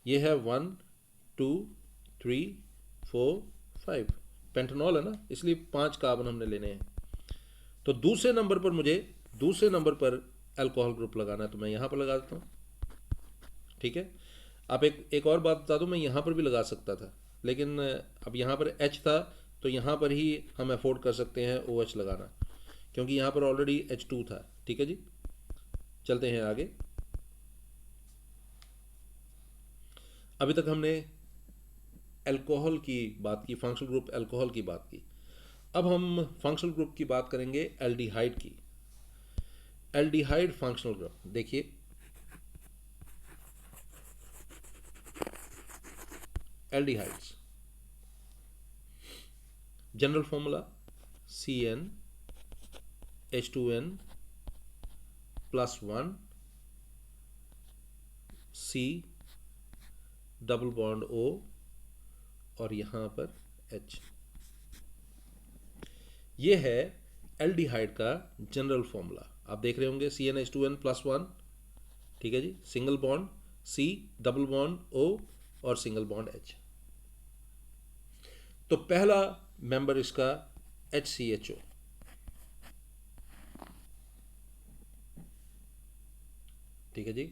ये है 1 2 3 4 5 पेंटनॉल है ना, इसलिए 5 कार्बन हमने लेने हैं। तो दूसरे नंबर पर मुझे, दूसरे नंबर पर अल्कोहल ग्रुप लगाना है, तो मैं यहाँ पर लगा देता हूँ। ठीक है, आप एक और बात बता दूँ, मैं यहाँ पर भी लगा सकता था, लेकिन अब यहाँ पर H था, तो यहाँ पर ही हम अफोर्ड कर सकते हैं OH लगाना, क्योंकि यहाँ पर ऑलरेडी H2 था। ठीक है जी, चलते हैं आगे। अभी तक हमने अल्कोहल की बात की, फंक्शनल ग्रुप अल्कोहल की बात की। अब हम फंक्शनल ग्रुप की बात करेंगे एल्डिहाइड की। एल्डिहाइड फंक्शनल ग्रुप, देखिए aldehydes general formula CnH2n +1 C double bond O और यहाँ पर H। ये है एल्डिहाइड का जनरल फॉर्मूला। आप देख रहे होंगे CnH2n+1, ठीक है जी, single bond C double bond O और सिंगल बॉन्ड H। तो पहला मेंबर इसका HCHO, ठीक है जी।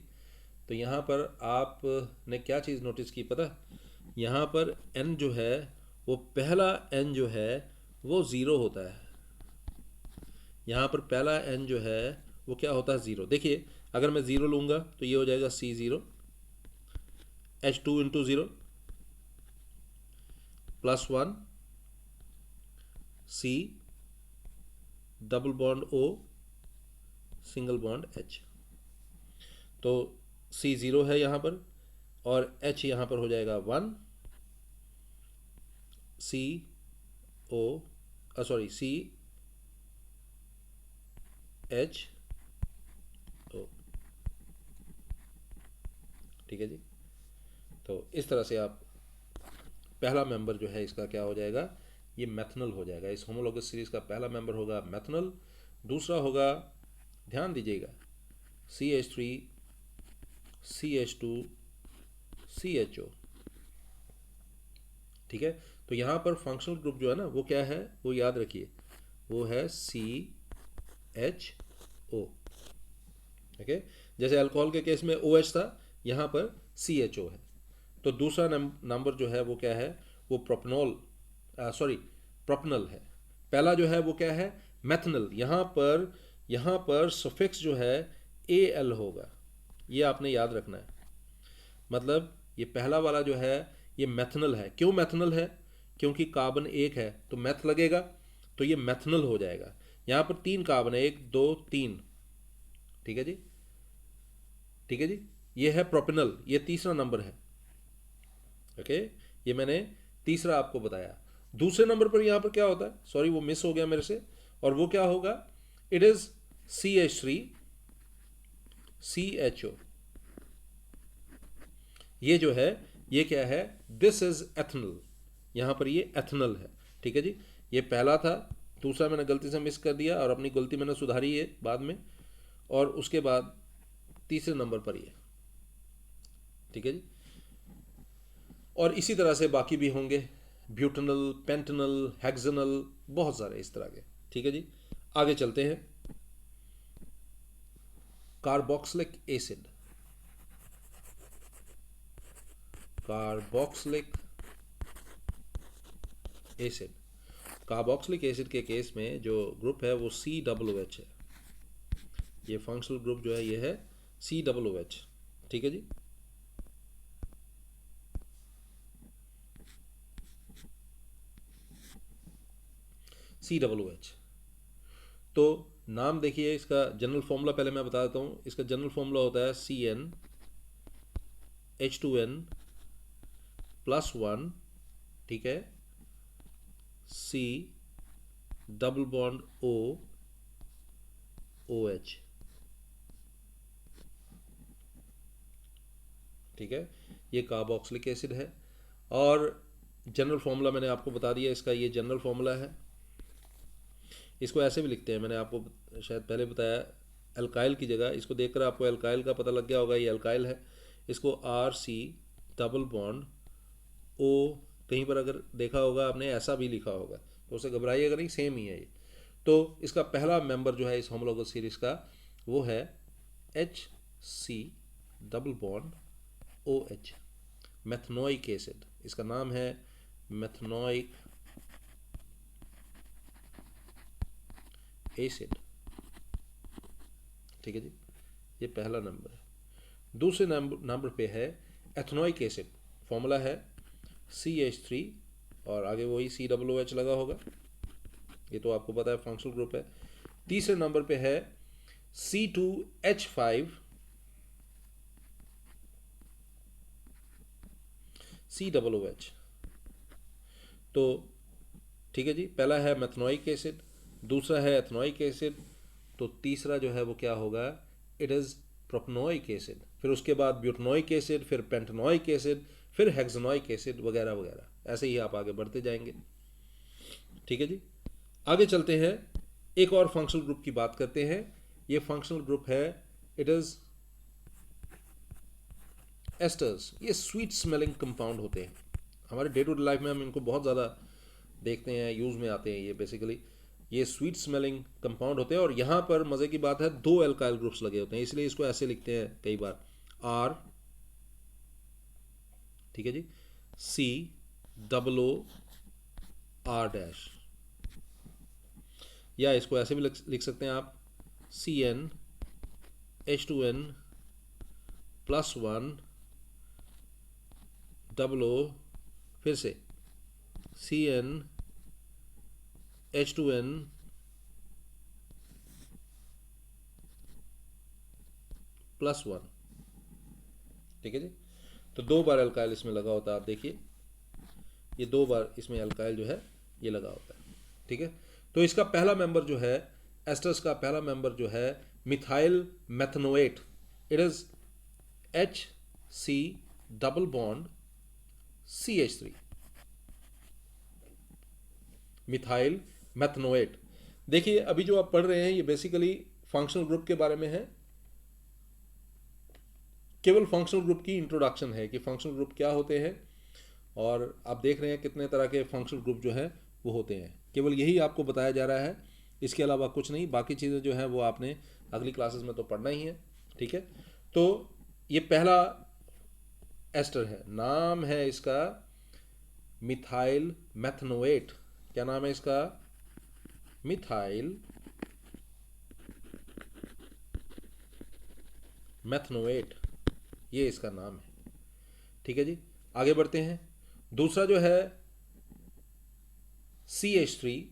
तो यहाँ पर आपने क्या चीज़ नोटिस की पता, यहाँ पर N जो है वो पहला N जो है वो ज़ीरो होता है। यहाँ पर पहला N जो है वो क्या होता है, ज़ीरो। देखिए अगर मैं ज़ीरो लूँगा तो ये हो जाएगा C0 H2 into zero +1 C double bond O single bond H। तो C0 है यहाँ पर और H यहाँ पर हो जाएगा 1 CO सॉरी CHO, ठीक है जी। तो इस तरह से आप पहला मेंबर जो है इसका क्या हो जाएगा, ये मैथनल हो जाएगा। इस होमोलॉगस सीरीज का पहला मेंबर होगा मैथनल, दूसरा होगा, ध्यान दीजिएगा, CH3 CH2 CHO, ठीक है। तो यहाँ पर फंक्शनल ग्रुप जो है ना वो क्या है, वो याद रखिए, वो है CHO, ओके। जैसे अल्कोहल के केस में OH था, यहाँ पर CHO है। तो दूसरा नंबर जो है वो क्या है, वो प्रोपनल है। पहला जो है वो क्या है, मैथनल। यहाँ पर सफिक्स जो है AL होगा, ये आपने याद रखना है। मतलब ये पहला वाला जो है ये मैथनल है। क्यों मैथनल है, क्योंकि कार्बन एक है तो मैथ लगेगा, तो ये मैथनल हो जाएगा। यहाँ पर 3 कार्बन है, 1 2 3, ठीक है जी, ठीक है जी। ये है प्रोपेनल, ये तीसरा नंबर है, ओके। ये मैंने तीसरा आपको बताया। दूसरे नंबर पर यहाँ पर क्या होता है, सॉरी वो मिस हो गया मेरे से, और वो क्या होगा, इट इज CH3 CHO। ये जो है ये क्या है, दिस इज एथनल, यहाँ पर ये एथनल है, ठीक है जी। ये पहला था, दूसरा मैंने गलती से मिस कर दिया और अपनी गलती मैंने सुधारी है बाद में, और उसके बाद तीसरे नंबर पर ये, ठीक है जी। और इसी तरह से बाकी भी होंगे, ब्यूटेनल, पेंटेनल, हेक्सेनल, बहुत सारे इस तरह के, ठीक है जी। आगे चलते हैं। Carboxylic acid, carboxylic acid, carboxylic acid के केस में जो ग्रुप है वो COOH है। ये फंक्शनल ग्रुप जो है ये है COOH, ठीक है जी। COOH। तो नाम देखिए, इसका जनरल फॉर्मूला पहले मैं बता देता हूँ। इसका जनरल फॉर्मूला होता है CnH2n+1, ठीक है, C डबल बॉन्ड OH, ठीक है। ये कार्बोक्सिलिक एसिड है। और जनरल फॉर्मूला मैंने आपको बता दिया, इसका ये जनरल फॉर्मूला है। इसको ऐसे भी लिखते हैं, मैंने आपको शायद पहले बताया, अल्काइल की जगह इसको देखकर आपको अल्काइल का पता लग गया होगा, ये अल्काइल है। इसको RC डबल बॉन्ड O, कहीं पर अगर देखा होगा आपने ऐसा भी लिखा होगा तो उसे घबराइएगा नहीं, सेम ही है ये। तो इसका पहला मेंबर जो है इस होमोलॉगस सीरीज का वो है HC double bond OH, methanoic acid. इसका नाम है मैथनोइक एसिड, ठीक है जी। ये पहला नंबर है। दूसरे नंबर पे है एथनोइक एसिड, फॉर्मूला है CH3 और आगे वही COOH लगा होगा, ये तो आपको पता है, फंक्शनल ग्रुप है। तीसरे नंबर पे है C2H5 COOH। तो ठीक है जी, पहला है मेथनोइक एसिड, दूसरा है एथनोइक एसिड, तो तीसरा जो है वो क्या होगा, इट इज़ प्रोपनोइक एसिड। फिर उसके बाद ब्यूटनोइक एसिड, फिर पेंटेनोइक एसिड, फिर हेक्सेनोइक एसिड वगैरह वगैरह, ऐसे ही आप आगे बढ़ते जाएंगे। ठीक है जी, आगे चलते हैं, एक और फंक्शनल ग्रुप की बात करते हैं। ये फंक्शनल ग्रुप है, इट इज़ एस्टर्स। ये स्वीट स्मेलिंग कंपाउंड होते हैं, हमारे डे टू डे लाइफ में हम इनको बहुत ज़्यादा देखते हैं, यूज़ में आते हैं। ये बेसिकली ये स्वीट स्मेलिंग कंपाउंड होते हैं, और यहाँ पर मज़े की बात है दो एल्काइल ग्रुप्स लगे होते हैं, इसलिए इसको ऐसे लिखते हैं कई बार आर, ठीक है जी, COO R-, या इसको ऐसे भी लिख सकते हैं आप CnH2n+1 OO, फिर से CnH2n+1। ठीक है जी, तो दो बार अल्काइल इसमें लगा होता है, आप देखिए ये दो बार इसमें अल्काइल जो है ये लगा होता है। ठीक है, तो इसका पहला मेंबर जो है, एस्टर्स का पहला मेंबर जो है methyl methanoate, it is HC double bond CH3, methyl methanoate. देखिए अभी जो आप पढ़ रहे हैं ये बेसिकली फंक्शनल ग्रुप के बारे में है, केवल फंक्शनल ग्रुप की इंट्रोडक्शन है कि फंक्शनल ग्रुप क्या होते हैं, और आप देख रहे हैं कितने तरह के फंक्शनल ग्रुप जो है वो होते हैं, केवल यही आपको बताया जा रहा है, इसके अलावा कुछ नहीं। बाकी चीज़ें जो है वो आपने अगली क्लासेस में तो पढ़ना ही है। ठीक है, तो ये पहला एस्टर है, नाम है इसका मिथाइल मेथनोएट। क्या नाम है इसका, मिथाइल मेथनोएट, ये इसका नाम है। ठीक है जी, आगे बढ़ते हैं। दूसरा जो है CH3,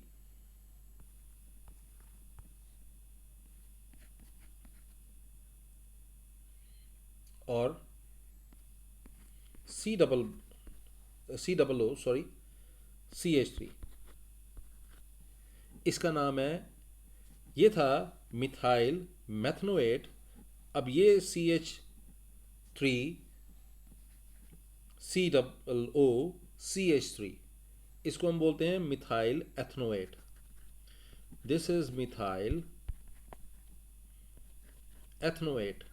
और COO, इसका नाम है, ये था मिथाइल मेथनोएट, अब ये CH3 इसको हम बोलते हैं methyl ethanoate. This is methyl ethanoate.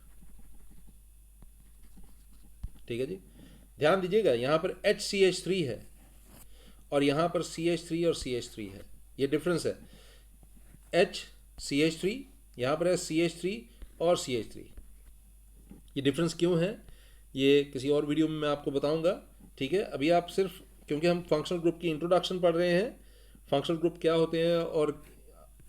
ठीक है जी, ध्यान दीजिएगा यहाँ पर HCH3 है और यहाँ पर CH3 और CH3 है, ये डिफरेंस है। HCH3 यहाँ पर है, CH3 और CH3, ये डिफरेंस क्यों है ये किसी और वीडियो में मैं आपको बताऊंगा। ठीक है, अभी आप सिर्फ, क्योंकि हम फंक्शनल ग्रुप की इंट्रोडक्शन पढ़ रहे हैं, फंक्शनल ग्रुप क्या होते हैं और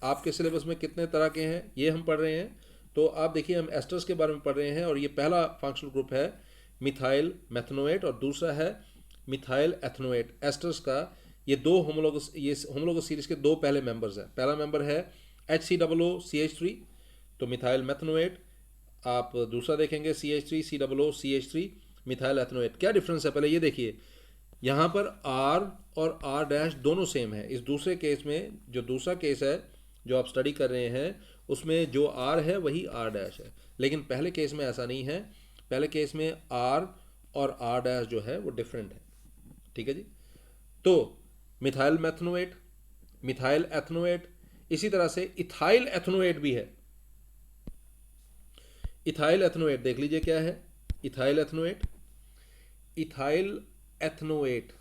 आपके सिलेबस में कितने तरह के हैं ये हम पढ़ रहे हैं। तो आप देखिए हम एस्टर्स के बारे में पढ़ रहे हैं, और ये पहला फंक्शनल ग्रुप है मिथाइल मेथनोएट और दूसरा है मिथाइल एथनोएट। एस्टर्स का ये दो होमोलोगस सीरीज के दो पहले मेंबर्स हैं। पहला मेंबर है HCOOCH3, तो मिथाइल मेथनोएट। आप दूसरा देखेंगे CH3COOCH3 मिथाइल एथनोएट। क्या डिफरेंस है पहले ये देखिए, यहाँ पर R और R' दोनों सेम है। इस दूसरे केस में, जो दूसरा केस है जो आप स्टडी कर रहे हैं, उसमें जो R है वही R' है, लेकिन पहले केस में ऐसा नहीं है। पहले केस में R और R' जो है वो डिफरेंट है। ठीक है जी, तो मिथाइल मेथनोएट, मिथाइल एथनोएट, इसी तरह से इथाइल एथनोएट भी है। इथाइल एथनोएट देख लीजिए क्या है, ethyl ethanoate, ethyl ethanoate,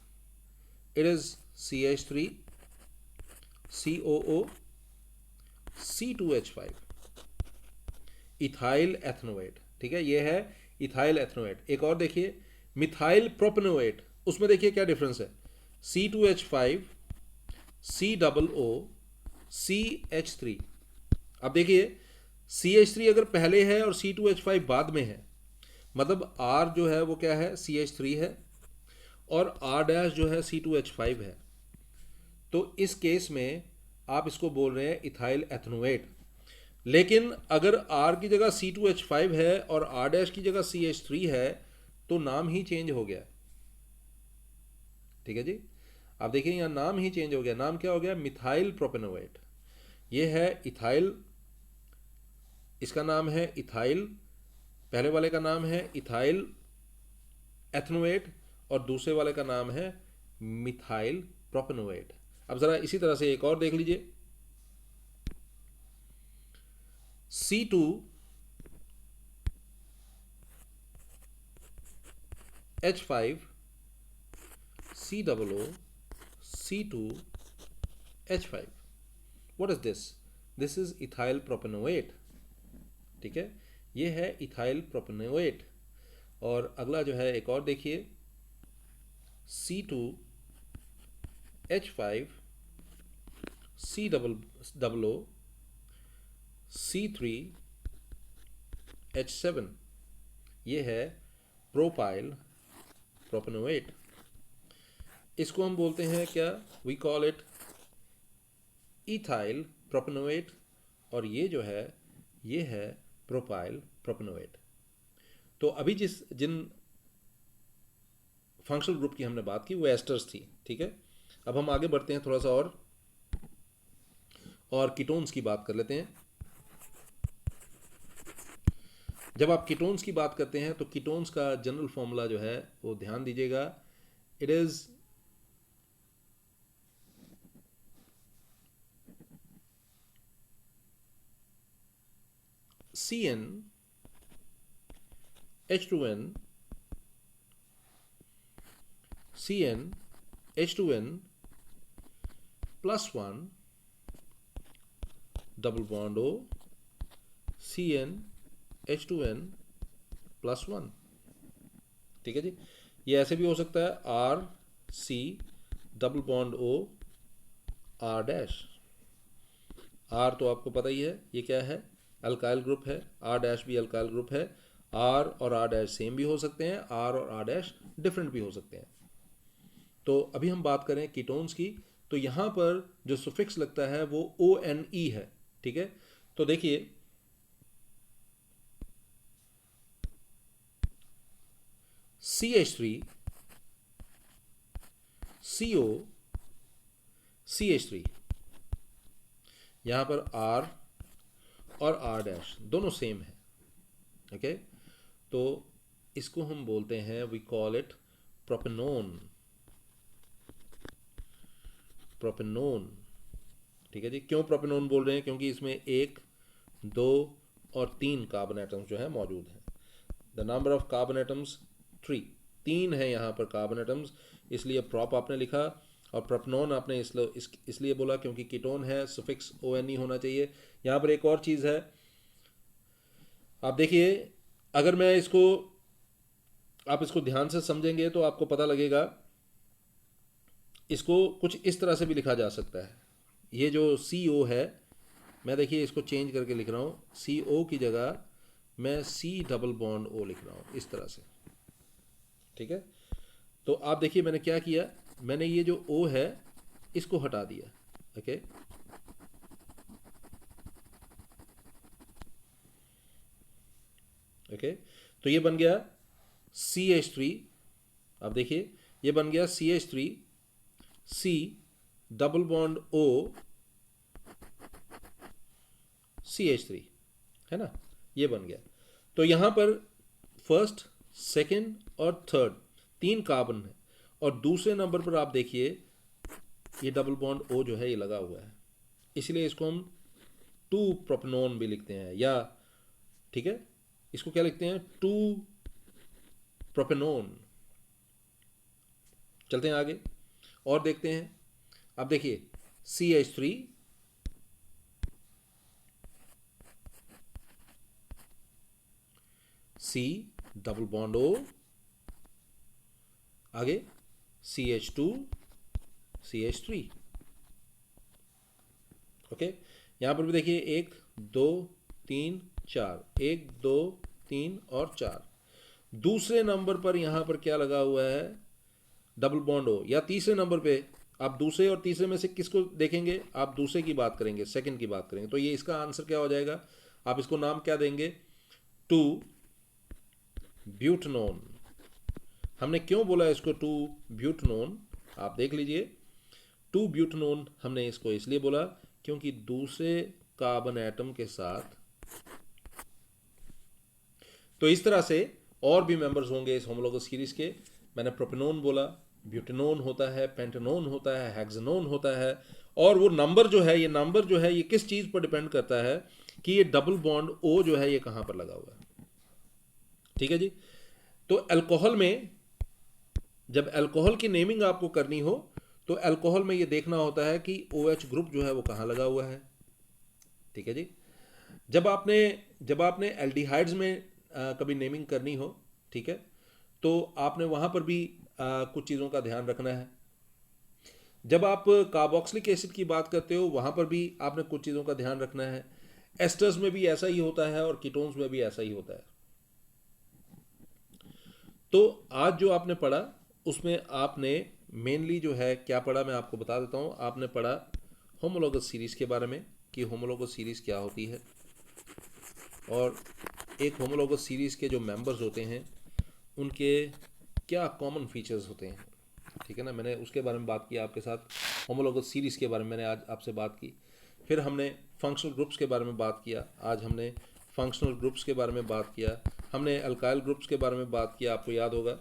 it is CH3 COO C2H5, ethyl ethanoate. ठीक है, ये है इथाइल एथनोएट। एक और देखिए मिथाइल प्रोपेनोएट, उसमें देखिए क्या डिफरेंस है, C2H5 COO CH3। अब देखिए CH3 अगर पहले है और C2H5 बाद में है, मतलब R जो है वो क्या है, CH3 है, और R' जो है C2H5 है, तो इस केस में आप इसको बोल रहे हैं इथाइल एथनोएट। लेकिन अगर R की जगह C2H5 है और R डैश की जगह CH3 है तो नाम ही चेंज हो गया। ठीक है जी, आप देखिए यहाँ नाम ही चेंज हो गया। नाम क्या हो गया? Methyl propanoate. ये है इथाइल, इसका नाम है इथाइल, पहले वाले का नाम है इथाइल एथनोएट और दूसरे वाले का नाम है मिथाइल प्रोपेनोएट। अब ज़रा इसी तरह से एक और देख लीजिए, C2H5 COO C2H5। What is this? This is ethyl propanoate. ठीक है, ये है इथाइल प्रोपेनोएट। और अगला जो है एक और देखिए, C2H5 COO C3H7। ये है प्रोपाइल प्रोपेनोएट। इसको हम बोलते हैं क्या? We call it ethyl propanoate. और ये जो है ये है प्रोपाइल प्रोपेनोएट। तो अभी जिन फंक्शनल ग्रुप की हमने बात की वो एस्टर्स थी। ठीक है, अब हम आगे बढ़ते हैं थोड़ा सा और कीटोन्स की बात कर लेते हैं। जब आप कीटोन्स की बात करते हैं तो कीटोन्स का जनरल फॉर्मूला जो है वो ध्यान दीजिएगा, it is CN H2N CN H2N +1 double bond O CN H2N +1। ठीक है जी, ये ऐसे भी हो सकता है RC double bond O R dash. R तो आपको पता ही है ये क्या है, अल्काइल ग्रुप है। R डैश भी अल्काइल ग्रुप है। R और R डैश सेम भी हो सकते हैं, R और R डैश डिफरेंट भी हो सकते हैं। तो अभी हम बात करें कीटोन्स की, तो यहाँ पर जो सुफिक्स लगता है वो ONE है। ठीक है, तो देखिए CH3 CO CH3, यहाँ पर R और R डैश दोनों सेम है। ओके, तो इसको हम बोलते हैं, we call it propanone. Propanone. ठीक है जी, क्यों प्रोपेनोन बोल रहे हैं? क्योंकि इसमें 1, 2 और 3 कार्बन एटम्स जो है मौजूद हैं। The number of carbon atoms 3 है यहाँ पर कार्बन एटम्स, इसलिए प्रॉप आपने लिखा। और प्रोपेनोन आपने इसलिए बोला क्योंकि कीटोन है, सुफिक्स ONE होना चाहिए। यहाँ पर एक और चीज़ है, आप देखिए, अगर मैं आप इसको ध्यान से समझेंगे तो आपको पता लगेगा, इसको कुछ इस तरह से भी लिखा जा सकता है। ये जो CO है, मैं देखिए इसको चेंज करके लिख रहा हूँ, CO की जगह मैं C डबल बॉन्ड O लिख रहा हूँ इस तरह से। ठीक है, तो आप देखिए मैंने क्या किया, मैंने ये जो O है इसको हटा दिया। ओके, ओके, तो ये बन गया CH3। अब देखिए ये बन गया CH3 C double bond O CH3, है ना, ये बन गया। तो यहाँ पर फर्स्ट, सेकंड और थर्ड 3 कार्बन है, और दूसरे नंबर पर आप देखिए ये डबल बॉन्ड O जो है ये लगा हुआ है, इसलिए इसको हम 2 प्रोपेनोन भी लिखते हैं, या ठीक है इसको क्या लिखते हैं, 2 प्रोपेनोन। चलते हैं आगे और देखते हैं। अब देखिए CH3 C double bond O, आगे CH2 CH3। ओके, यहाँ पर भी देखिए 1 2 3 4, 1 2 3 और 4। दूसरे नंबर पर यहाँ पर क्या लगा हुआ है, डबल बॉन्ड O, या तीसरे नंबर पे आप दूसरे और तीसरे में से किसको देखेंगे? आप दूसरे की बात करेंगे, सेकंड की बात करेंगे, तो ये इसका आंसर क्या हो जाएगा? आप इसको नाम क्या देंगे? टू ब्यूटनोन। हमने क्यों बोला इसको टू ब्यूटनोन? आप देख लीजिए, टू ब्यूटनोन हमने इसको इसलिए बोला क्योंकि दूसरे कार्बन एटम के साथ, तो इस तरह से और भी मेंबर्स होंगे इस होमोलोगस सीरीज के। मैंने प्रोपेनोन बोला, ब्यूटेनोन होता है, पेंटेनोन होता है, हेक्सेनोन होता है। और वो नंबर जो है, ये नंबर जो है, ये किस चीज़ पर डिपेंड करता है कि ये डबल बॉन्ड ओ जो है ये कहाँ पर लगा हुआ है। ठीक है जी। तो अल्कोहल में जब अल्कोहल की नेमिंग आपको करनी हो तो अल्कोहल में ये देखना होता है कि OH ग्रुप जो है वो कहाँ लगा हुआ है। ठीक है जी। जब आपने एल्डिहाइड्स में कभी नेमिंग करनी हो, ठीक है, तो आपने वहाँ पर भी कुछ चीज़ों का ध्यान रखना है। जब आप कार्बोक्सिलिक एसिड की बात करते हो वहाँ पर भी आपने कुछ चीज़ों का ध्यान रखना है। एस्टर्स में भी ऐसा ही होता है और कीटोन्स में भी ऐसा ही होता है। तो आज जो आपने पढ़ा उसमें आपने मेनली जो है क्या पढ़ा, मैं आपको बता देता हूँ। आपने पढ़ा होमोलोगस सीरीज़ के बारे में कि होमोलोगस सीरीज़ क्या होती है, और एक होमोलोगस सीरीज़ के जो मेंबर्स होते हैं उनके क्या कॉमन फीचर्स होते हैं। ठीक है ना, मैंने उसके बारे में बात की आपके साथ। होमोलोगस सीरीज़ के बारे में मैंने आज आपसे बात की। फिर हमने फंक्शनल ग्रुप्स के बारे में बात किया। आज हमने फंक्शनल ग्रुप्स के बारे में बात किया। हमने अल्काइल ग्रुप्स के बारे में बात किया, आपको याद होगा।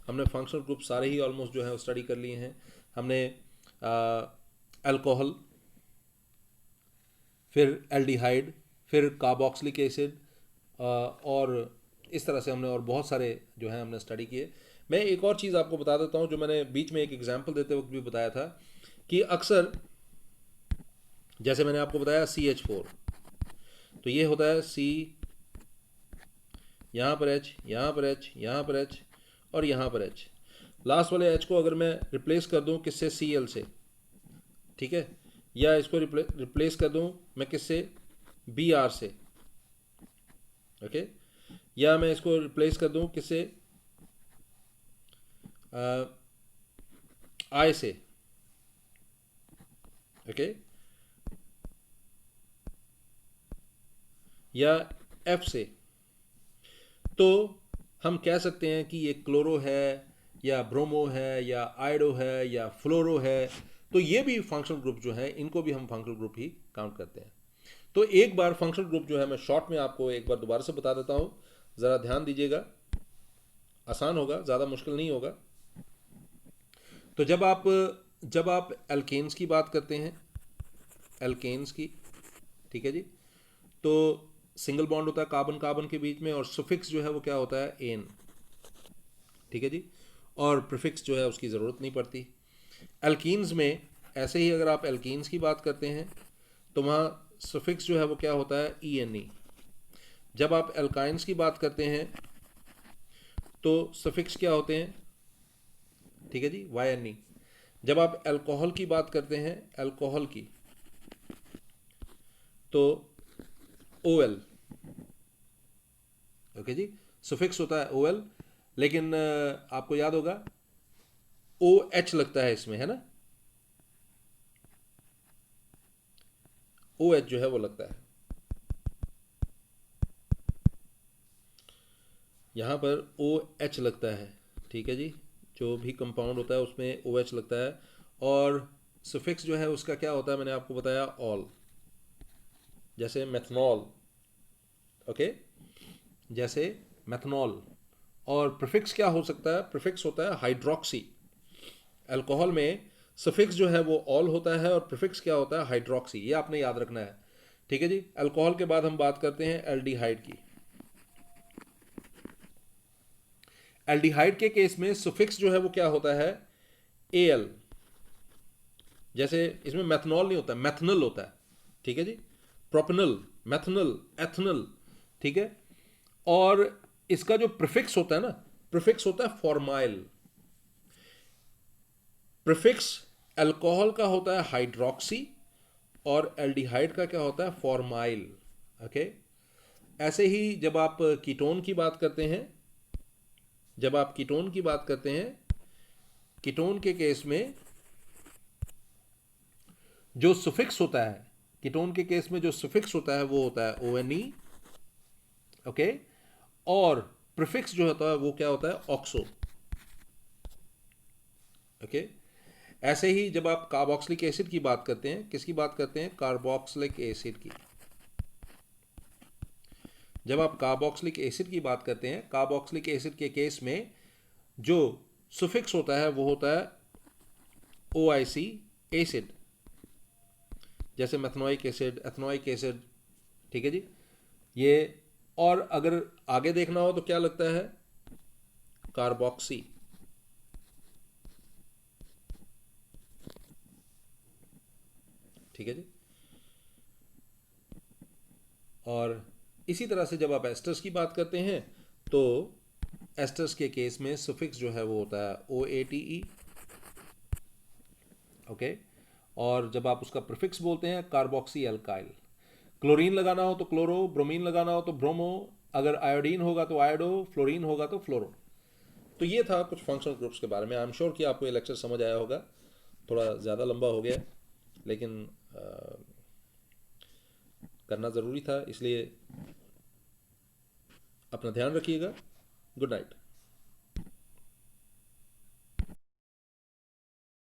हमने फंक्शनल ग्रुप सारे ही ऑलमोस्ट जो है स्टडी कर लिए हैं। हमने अल्कोहल, फिर एल्डिहाइड, फिर कार्बोक्सिलिक एसिड, और इस तरह से हमने और बहुत सारे जो हैं हमने स्टडी किए। मैं एक और चीज़ आपको बता देता हूँ जो मैंने बीच में एक एग्जांपल देते वक्त भी बताया था कि अक्सर जैसे मैंने आपको बताया CH4, तो ये होता है C, यहाँ पर H, यहाँ पर H, यहाँ पर H और यहाँ पर H। लास्ट वाले H को अगर मैं रिप्लेस कर दूँ किससे? Cl से, ठीक है, या इसको रिप्लेस कर दूँ मैं किससे? Br से, ओके, या मैं इसको रिप्लेस कर दूँ किससे? I से, ओके, या F से। तो हम कह सकते हैं कि ये क्लोरो है या ब्रोमो है या आयोडो है या फ्लोरो है। तो ये भी फंक्शनल ग्रुप जो है इनको भी हम फंक्शनल ग्रुप ही काउंट करते हैं। तो एक बार फंक्शनल ग्रुप जो है मैं शॉर्ट में आपको एक बार दोबारा से बता देता हूँ, ज़रा ध्यान दीजिएगा, आसान होगा, ज़्यादा मुश्किल नहीं होगा। तो जब आप एल्केन्स की बात करते हैं, एल्केन्स की, ठीक है जी, तो सिंगल बॉन्ड होता है कार्बन कार्बन के बीच में और सुफिक्स जो है वो क्या होता है? एन, ठीक है जी, और प्रीफिक्स जो है उसकी ज़रूरत नहीं पड़ती। एल्कीन्स में ऐसे ही अगर आप एल्कीन्स की बात करते हैं तो वहाँ सफिक्स जो है वो क्या होता है? ENE। जब आप एल्काइंस की बात करते हैं तो सफिक्स क्या होते हैं? ठीक है जी, YNE। जब आप अल्कोहल की बात करते हैं, अल्कोहल की, तो OL, ओके जी, सफिक्स होता है OL, लेकिन आपको याद होगा OH लगता है इसमें, है ना? OH जो है वो लगता है यहाँ पर, OH लगता है, ठीक है जी, जो भी कंपाउंड होता है उसमें OH लगता है। और सफिक्स जो है उसका क्या होता है? मैंने आपको बताया ऑल, जैसे मेथनॉल, ओके, जैसे मेथनॉल। और प्रीफिक्स क्या हो सकता है? प्रीफिक्स होता है हाइड्रोक्सी। अल्कोहल में सफिक्स जो है वो ऑल होता है और प्रीफिक्स क्या होता है? हाइड्रोक्सी। ये आपने याद रखना है, ठीक है जी। अल्कोहल के बाद हम बात करते हैं एल्डिहाइड की। एल्डिहाइड के केस में सफिक्स जो है वो क्या होता है? AL। जैसे इसमें मेथनॉल नहीं होता, मेथनल होता है, ठीक है जी, प्रोपेनल, मेथनल, एथनल, ठीक है। और इसका जो प्रीफिक्स होता है ना, प्रीफिक्स होता है फॉर्माइल। प्रीफिक्स अल्कोहल का होता है हाइड्रोक्सी और एल्डिहाइड का क्या होता है? Formyl, okay. ऐसे ही जब आप कीटोन की बात करते हैं, जब आप कीटोन की बात करते हैं, कीटोन के केस में जो सुफिक्स होता है, कीटोन के केस में जो सुफिक्स होता है वो होता है ONE, ओके, और प्रीफिक्स जो होता है वो क्या होता है, ऑक्सो, ओके। ऐसे ही जब आप कार्बोक्सिलिक एसिड की बात करते हैं, किसकी बात करते हैं, कार्बोक्सिलिक एसिड की। जब आप कार्बोक्सिलिक एसिड की बात करते हैं, कार्बोक्सिलिक एसिड के केस में जो सुफिक्स होता है वो होता है OIC एसिड, जैसे मैथनोइक एसिड, एथनोइक एसिड, ठीक है जी। ये, और अगर आगे देखना हो तो क्या लगता है, कार्बोक्सी, ठीक है जी। और इसी तरह से जब आप एस्टर्स की बात करते हैं तो एस्टर्स के केस में सुफिक्स जो है वो होता है OATE, ओके। और जब आप उसका प्रीफिक्स बोलते हैं कार्बोक्सी एल्काइल। क्लोरीन लगाना हो तो क्लोरो, ब्रोमीन लगाना हो तो ब्रोमो, अगर आयोडीन होगा तो आयोडो, फ्लोरीन होगा तो फ्लोरो। तो ये था कुछ फंक्शनल ग्रुप्स के बारे में। आई एम श्योर कि आपको ये लेक्चर समझ आया होगा। थोड़ा ज़्यादा लंबा हो गया, लेकिन करना ज़रूरी था, इसलिए अपना ध्यान रखिएगा। Good night.